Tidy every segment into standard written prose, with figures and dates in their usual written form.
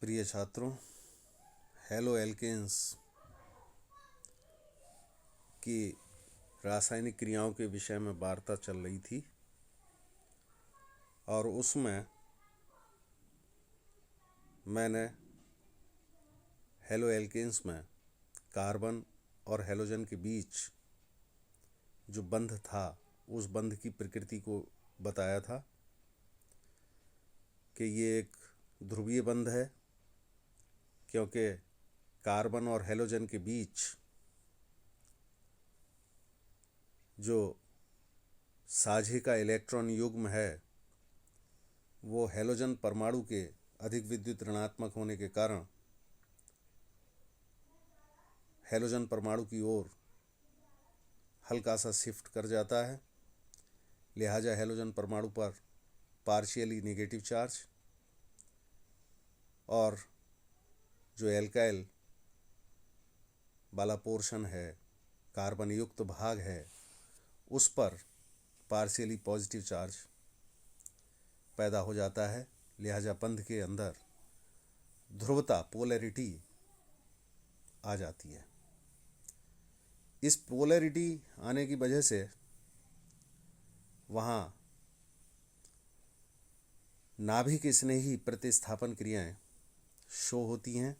प्रिय छात्रों, halo alkanes की रासायनिक क्रियाओं के विषय में वार्ता चल रही थी और उसमें मैंने हेलो एल्केन्स में कार्बन और हेलोजन के बीच जो बंध था उस बंध की प्रकृति को बताया था कि ये एक ध्रुवीय बंध है, क्योंकि कार्बन और हेलोजन के बीच जो साझे का इलेक्ट्रॉन युग्म है वो हेलोजन परमाणु के अधिक विद्युत ऋणात्मक होने के कारण हेलोजन परमाणु की ओर हल्का सा शिफ्ट कर जाता है। लिहाजा हेलोजन परमाणु पर पार्शियली नेगेटिव चार्ज और जो एल्काइल वाला पोर्शन है, कार्बन युक्त भाग है, उस पर पार्शियली पॉजिटिव चार्ज पैदा हो जाता है। लिहाजा बंध के अंदर ध्रुवता, पोलैरिटी आ जाती है। इस पोलैरिटी आने की वजह से वहाँ नाभिक स्नेही प्रतिस्थापन क्रियाएं शो होती हैं।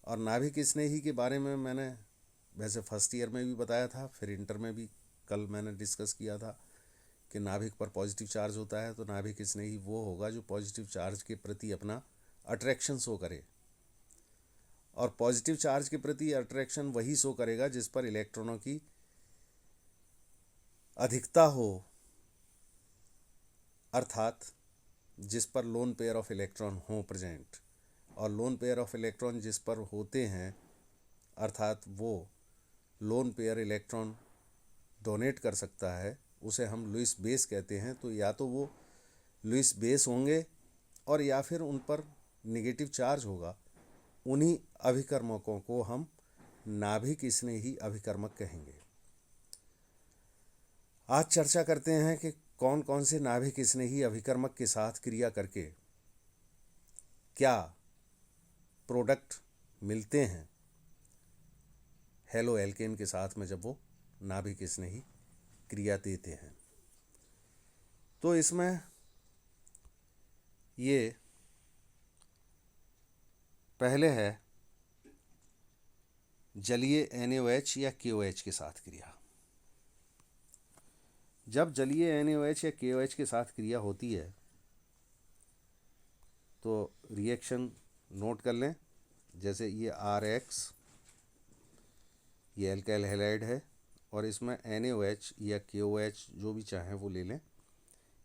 और नाभिक स्नेही के बारे में मैंने वैसे फर्स्ट ईयर में भी बताया था, फिर इंटर में भी कल मैंने डिस्कस किया था कि नाभिक पर पॉजिटिव चार्ज होता है तो नाभिक स्नेही वो होगा जो पॉजिटिव चार्ज के प्रति अपना अट्रैक्शन शो करे, और पॉजिटिव चार्ज के प्रति अट्रैक्शन वही शो करेगा जिस पर इलेक्ट्रॉनों की अधिकता हो, अर्थात जिस पर लोन पेयर ऑफ इलेक्ट्रॉन हो प्रेजेंट। और लोन पेयर ऑफ इलेक्ट्रॉन जिस पर होते हैं, अर्थात वो लोन पेयर इलेक्ट्रॉन डोनेट कर सकता है, उसे हम लुईस बेस कहते हैं। तो या तो वो लुईस बेस होंगे और या फिर उन पर नेगेटिव चार्ज होगा। उन्हीं अभिकर्मकों को हम नाभिक स्नेही अभिकर्मक कहेंगे। आज चर्चा करते हैं कि कौन कौन से नाभिक स्नेही अभिकर्मक के साथ क्रिया करके क्या प्रोडक्ट मिलते हैं हेलो एल्केन के साथ में जब वो नाभिक स्नेही क्रिया देते हैं। तो इसमें ये पहले है जलीय NaOH या KOH के साथ क्रिया। जब जलीय NaOH या KOH के साथ क्रिया होती है तो रिएक्शन नोट कर लें। जैसे ये RX, ये एल्काइल हैलाइड है और इसमें NaOH या KOH जो भी चाहें वो ले लें।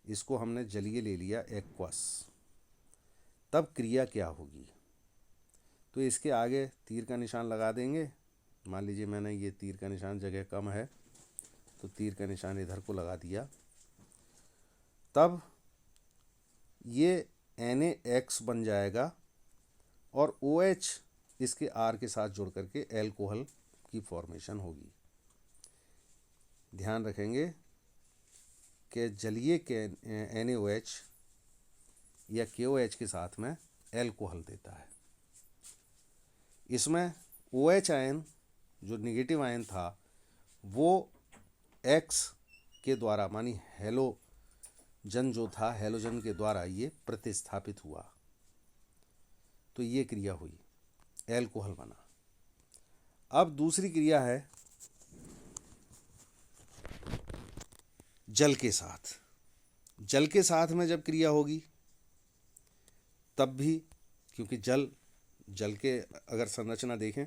इसको हमने जलीय ले लिया, एक्वस। तब क्रिया क्या होगी? तो इसके आगे तीर का निशान लगा देंगे। मान लीजिए मैंने ये तीर का निशान, जगह कम है तो तीर का निशान इधर को लगा दिया। तब ये NaX बन जाएगा और OH इसके R के साथ जुड़ करके एल्कोहल की फॉर्मेशन होगी। ध्यान रखेंगे कि जलीय के NaOH या KOH के साथ में एल्कोहल देता है। इसमें OH आयन जो निगेटिव आयन था वो X के द्वारा, मानी हेलोजन जो था, हेलोजन के द्वारा ये प्रतिस्थापित हुआ। तो ये क्रिया हुई, एल्कोहल बना। अब दूसरी क्रिया है जल के साथ। जल के साथ में जब क्रिया होगी तब भी, क्योंकि जल के अगर संरचना देखें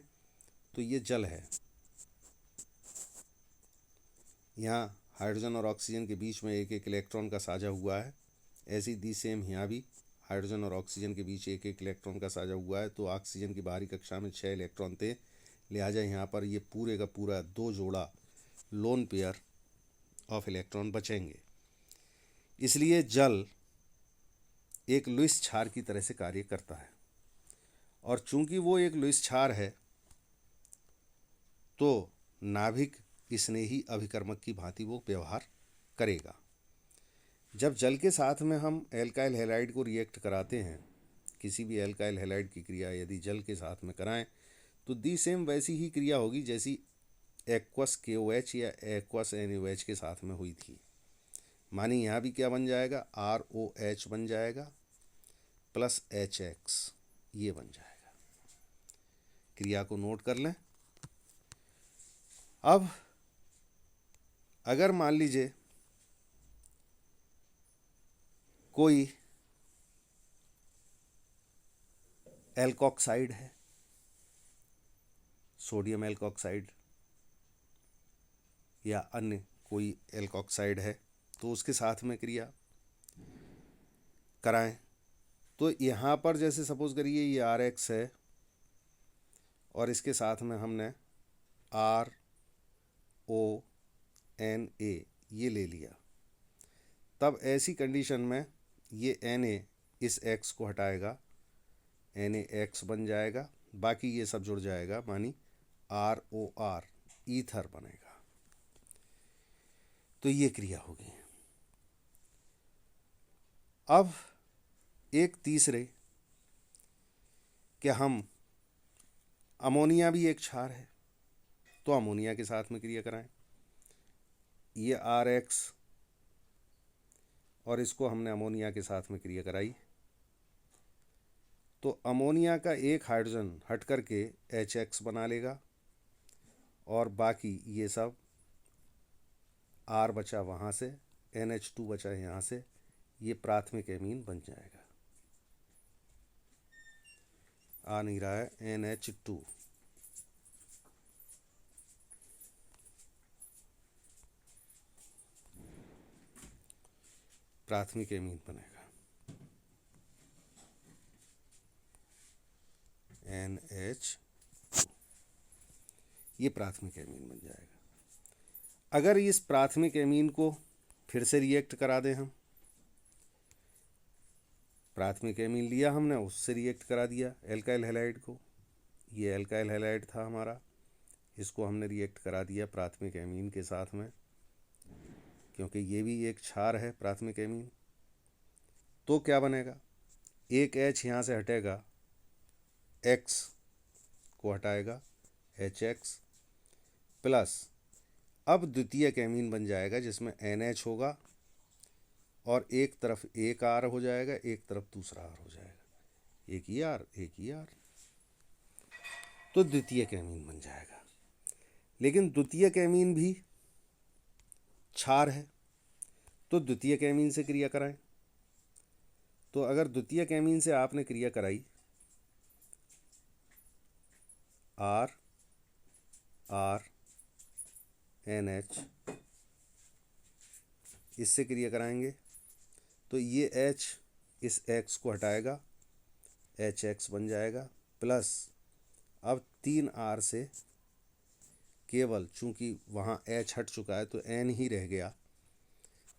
तो ये जल है, यहाँ हाइड्रोजन और ऑक्सीजन के बीच में एक एक इलेक्ट्रॉन का साझा हुआ है। ऐसी दी सेम यहाँ भी हाइड्रोजन और ऑक्सीजन के बीच एक एक इलेक्ट्रॉन का साझा हुआ है। तो ऑक्सीजन की बाहरी कक्षा में 6 इलेक्ट्रॉन थे, लिहाजा यहाँ पर ये पूरे का पूरा 2 जोड़ा लोन पेयर ऑफ इलेक्ट्रॉन बचेंगे। इसलिए जल एक लुईस क्षार की तरह से कार्य करता है, और चूंकि वो एक लुईस क्षार है तो नाभिक स्नेही अभिकर्मक की भांति वो व्यवहार करेगा। जब जल के साथ में हम एल्काइल हैलाइड को रिएक्ट कराते हैं किसी भी एल्काइल हैलाइड की क्रिया यदि जल के साथ में कराएं तो दी सेम वैसी ही क्रिया होगी जैसी एक्वस KOH या एक्वस NaOH के साथ में हुई थी। मानी यहाँ भी क्या बन जाएगा, ROH बन जाएगा प्लस HX, ये बन जाएगा। क्रिया को नोट कर लें। अब अगर मान लीजिए कोई एल्कोक्साइड है, सोडियम एल्कोक्साइड या अन्य कोई एल्कोक्साइड है, तो उसके साथ में क्रिया कराएं तो यहाँ पर जैसे सपोज करिए ये RX है और इसके साथ में हमने RONA ये ले लिया, तब ऐसी कंडीशन में ये Na इस X को हटाएगा, NaX बन जाएगा, बाकी ये सब जुड़ जाएगा, मानी ROR ईथर बनेगा। तो ये क्रिया होगी। अब एक तीसरे कि हम अमोनिया भी एक क्षार है तो अमोनिया के साथ में क्रिया कराएं। ये RX और इसको हमने अमोनिया के साथ में क्रिया कराई तो अमोनिया का एक हाइड्रोजन हट करके HX बना लेगा और बाकी ये सब R बचा वहाँ से, NH2 बचा यहाँ से, ये प्राथमिक एमीन बन जाएगा। आ नहीं रहा है NH2, प्राथमिक एमीन बनेगा NH, ये प्राथमिक एमीन बन जाएगा। अगर इस प्राथमिक एमीन को फिर से रिएक्ट करा दें, हम प्राथमिक एमीन लिया हमने, उससे रिएक्ट करा दिया एल्काइल हैलाइड को, ये एल्काइल हैलाइड था हमारा, इसको हमने रिएक्ट करा दिया प्राथमिक एमीन के साथ में, क्योंकि ये भी एक क्षार है प्राथमिक एमीन। तो क्या बनेगा, एक H यहाँ से हटेगा, X को हटाएगा, HX प्लस अब द्वितीयक एमीन बन जाएगा जिसमें NH होगा और एक तरफ एक R हो जाएगा, एक तरफ दूसरा R हो जाएगा, एक ही R एक ही R, तो द्वितीयक एमीन बन जाएगा। लेकिन द्वितीयक एमीन भी क्षार है तो द्वितीयक एमीन से क्रिया कराएं। तो अगर द्वितीयक एमीन से आपने क्रिया कराई, R R NH, इससे क्रिया कराएंगे तो ये H इस X को हटाएगा, HX बन जाएगा प्लस अब 3R से केवल चूंकि वहाँ H हट चुका है तो N ही रह गया,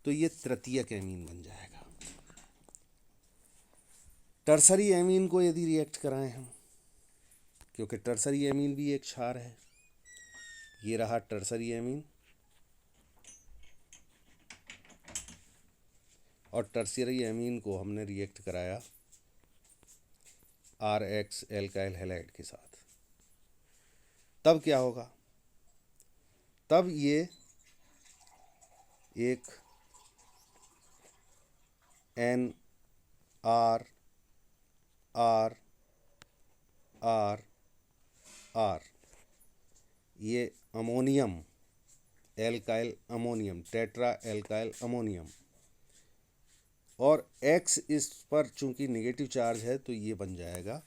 तो ये तृतीयक एमीन बन जाएगा। टर्सरी एमीन को यदि रिएक्ट कराएं हम, क्योंकि टर्सरी एमीन भी एक क्षार है, ये रहा टर्सरी एमीन और टर्सरी एमीन को हमने रिएक्ट कराया RX एल्काइल हैलाइड के साथ, तब क्या होगा, तब ये एक NR R R R, ये ammonium alkyl ammonium, tetra alkyl ammonium, और X इस पर चूंकि नेगेटिव चार्ज है तो ये बन जाएगा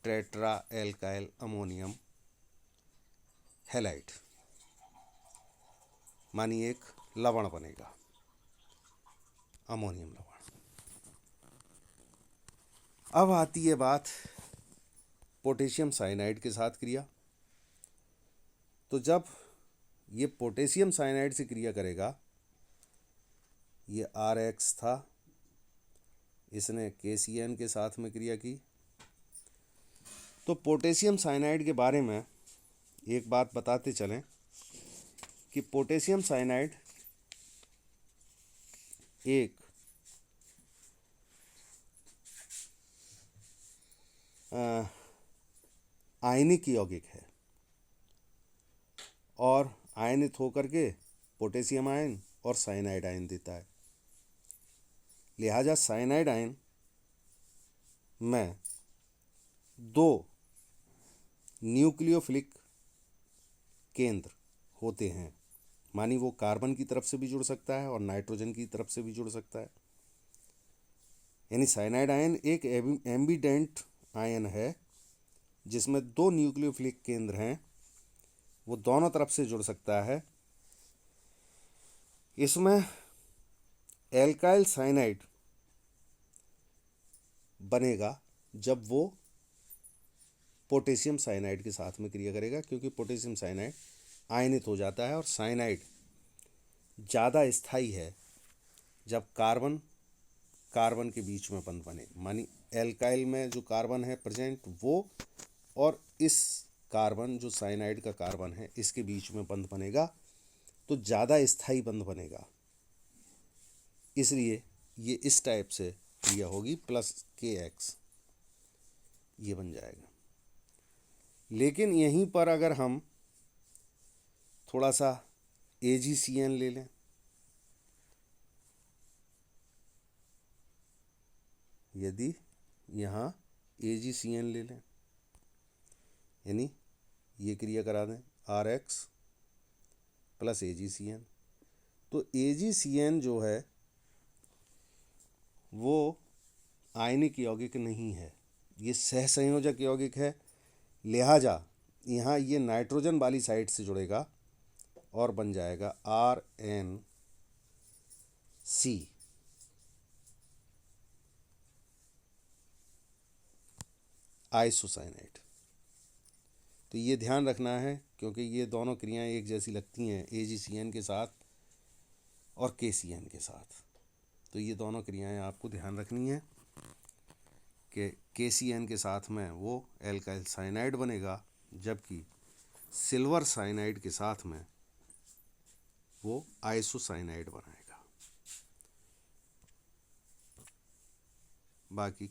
टेट्रा एल्काइल अमोनियम हैलाइड, मानिए एक लवण बनेगा, अमोनियम लवण। अब आती है बात पोटेशियम साइनाइड के साथ क्रिया। तो जब ये पोटेशियम साइनाइड से क्रिया करेगा, ये RX था, इसने KCN के साथ में क्रिया की, तो पोटेशियम साइनाइड के बारे में एक बात बताते चलें कि पोटेशियम साइनाइड एक आयनिक यौगिक है और आयनित होकर के पोटेशियम आयन और साइनाइड आयन देता है। लिहाजा साइनाइड आयन में दो न्यूक्लियोफिलिक केंद्र होते हैं, मानी वो कार्बन की तरफ से भी जुड़ सकता है और नाइट्रोजन की तरफ से भी जुड़ सकता है। यानी साइनाइड आयन एक एम्बिडेंट आयन है जिसमें दो न्यूक्लियोफिलिक केंद्र हैं, वो दोनों तरफ से जुड़ सकता है। इसमें एल्काइल साइनाइड बनेगा जब वो पोटेशियम साइनाइड के साथ में क्रिया करेगा, क्योंकि पोटेशियम साइनाइड आयनित हो जाता है और साइनाइड ज़्यादा स्थायी है जब कार्बन कार्बन के बीच में बंध बने। मानी एल्काइल में जो कार्बन है प्रेजेंट वो और इस कार्बन जो साइनाइड का कार्बन है इसके बीच में बंध बनेगा तो ज़्यादा स्थायी बंध बनेगा। इसलिए ये इस टाइप से क्रिया होगी +KX ये बन जाएगा। लेकिन यहीं पर अगर हम थोड़ा सा AgCN ले लें, यदि यहाँ AgCN ले लें, यानी ये क्रिया करा दें RX + AgCN, तो AgCN जो है वो आयनिक यौगिक नहीं है, ये सहसंयोजक यौगिक है। लिहाजा यहाँ ये नाइट्रोजन वाली साइड से जुड़ेगा और बन जाएगा RNC आइसोसाइनाइड। तो ये ध्यान रखना है क्योंकि ये दोनों क्रियाएं एक जैसी लगती हैं AgCN के साथ और KCN के साथ। तो ये दोनों क्रियाएं आपको ध्यान रखनी है कि KCN के साथ में वो एल्काइल साइनाइड बनेगा जबकि सिल्वर साइनाइड के साथ में वो आइसोसाइनाइड बनाएगा। बाकी